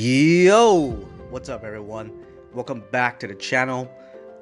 Yo, what's up everyone? Welcome back to the channel.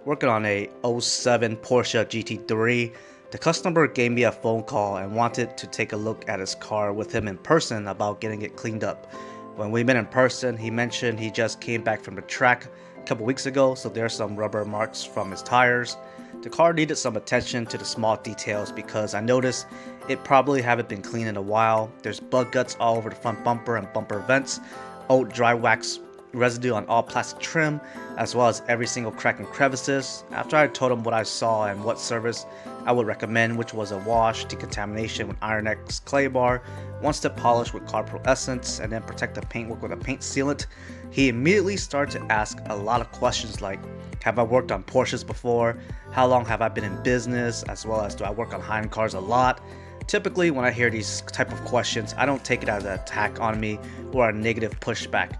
Working on a '07 Porsche GT3. The customer gave me a phone call and wanted to take a look at his car with him in person about getting it cleaned up. When we met in person, he mentioned he just came back from the track a couple weeks ago, so there's some rubber marks from his tires. The car needed some attention to the small details because I noticed it probably haven't been cleaned in a while. There's bug guts all over the front bumper and bumper vents, old dry wax residue on all plastic trim, as well as every single crack and crevices. After I told him what I saw and what service I would recommend, which was a wash, decontamination with Iron X clay bar, one-step polish with Carpro Essence, and then protect the paintwork with a paint sealant, he immediately started to ask a lot of questions like, have I worked on Porsches before? How long have I been in business? As well as, do I work on high-end cars a lot? Typically, when I hear these type of questions, I don't take it as an attack on me or a negative pushback.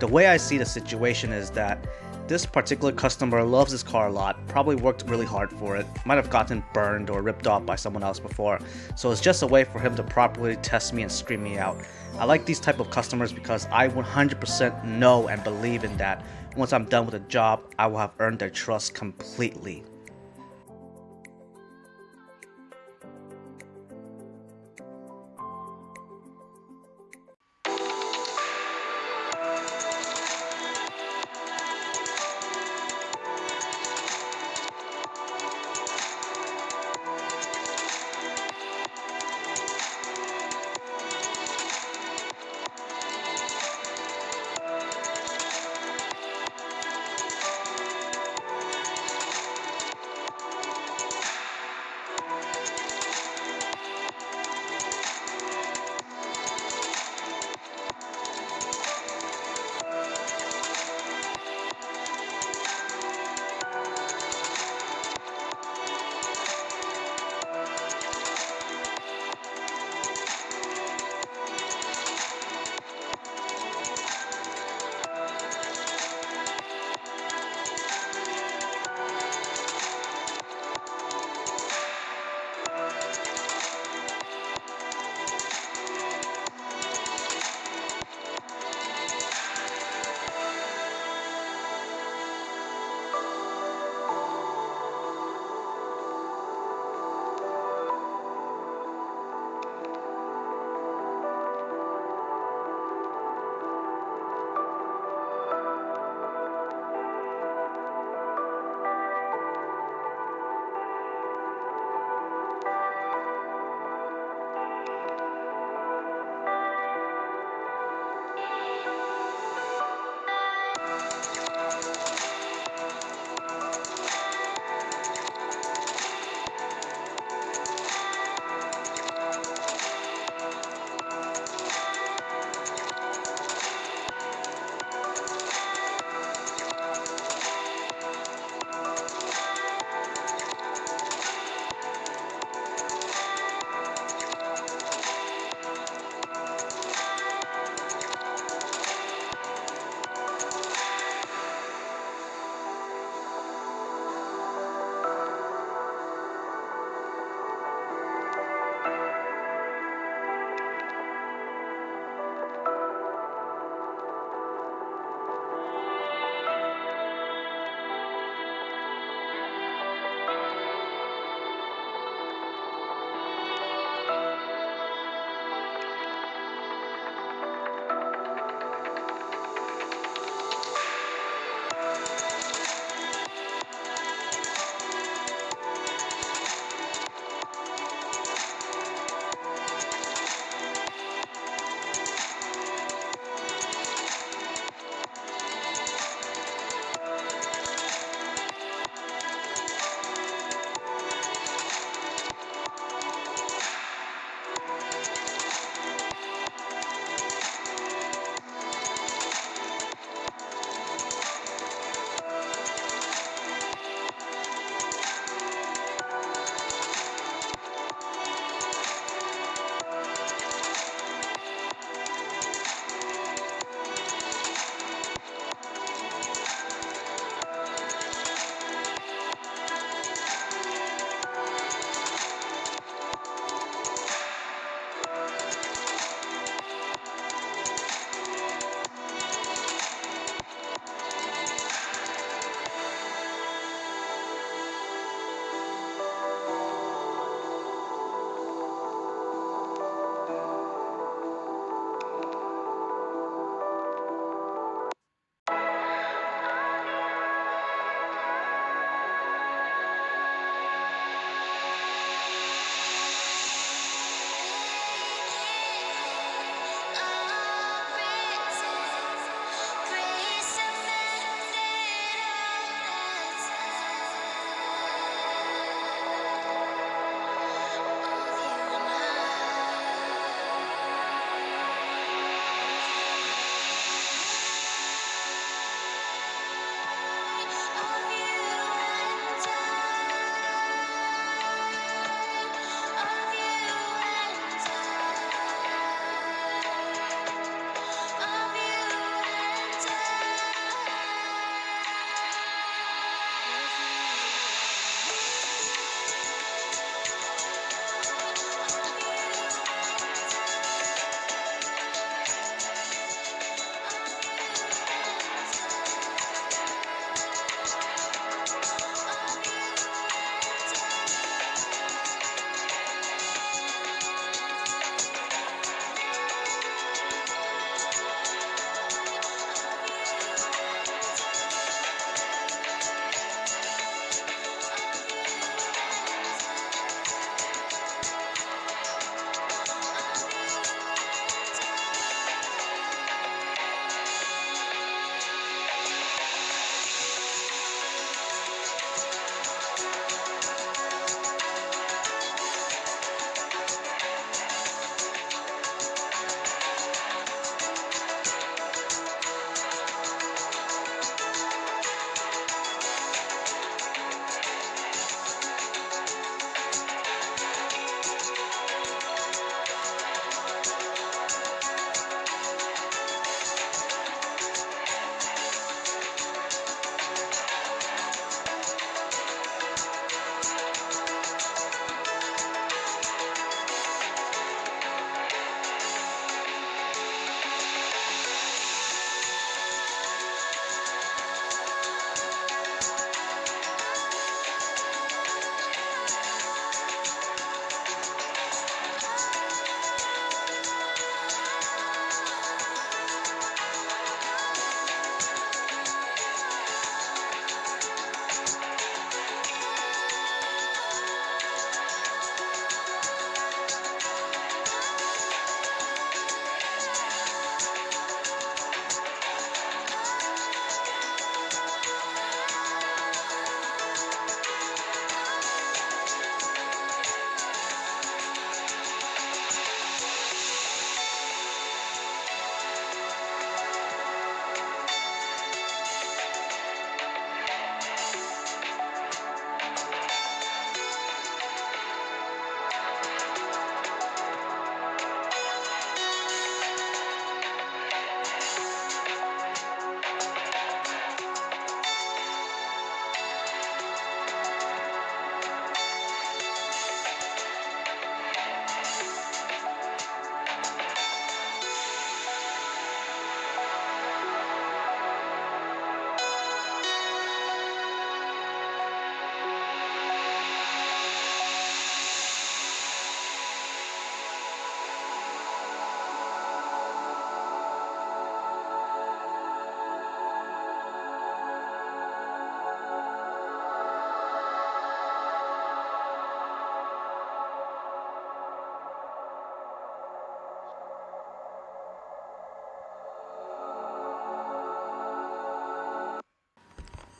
The way I see the situation is that this particular customer loves his car a lot, probably worked really hard for it, might have gotten burned or ripped off by someone else before, so it's just a way for him to properly test me and scream me out. I like these type of customers because I 100% know and believe in that once I'm done with a job, I will have earned their trust completely.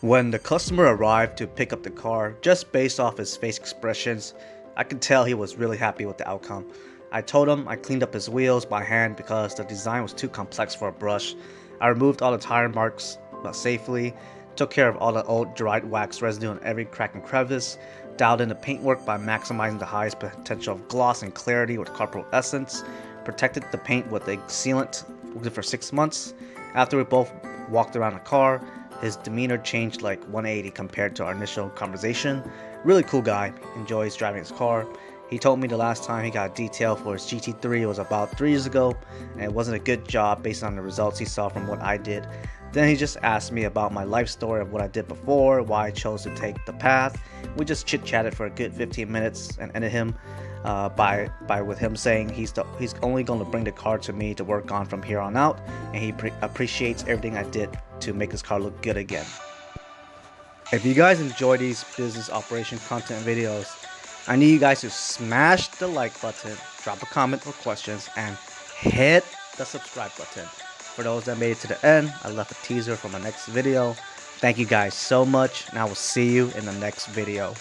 When the customer arrived to pick up the car, just based off his face expressions, I could tell he was really happy with the outcome. I told him I cleaned up his wheels by hand because the design was too complex for a brush. I removed all the tire marks safely, took care of all the old dried wax residue in every crack and crevice, dialed in the paintwork by maximizing the highest potential of gloss and clarity with carpal essence, protected the paint with a sealant for 6 months. After we both walked around the car, his demeanor changed like 180 compared to our initial conversation. Really cool guy, enjoys driving his car. He told me the last time he got a detail for his GT3 was about 3 years ago, and it wasn't a good job based on the results he saw from what I did. Then he just asked me about my life story of what I did before, why I chose to take the path. We just chit-chatted for a good 15 minutes and ended him with him saying he's only going to bring the car to me to work on from here on out, and he appreciates everything I did to make his car look good again. If you guys enjoy these business operation content videos, I need you guys to smash the like button, drop a comment or questions, and hit the subscribe button. For those that made it to the end, I left a teaser for my next video. Thank you guys so much, and I will see you in the next video.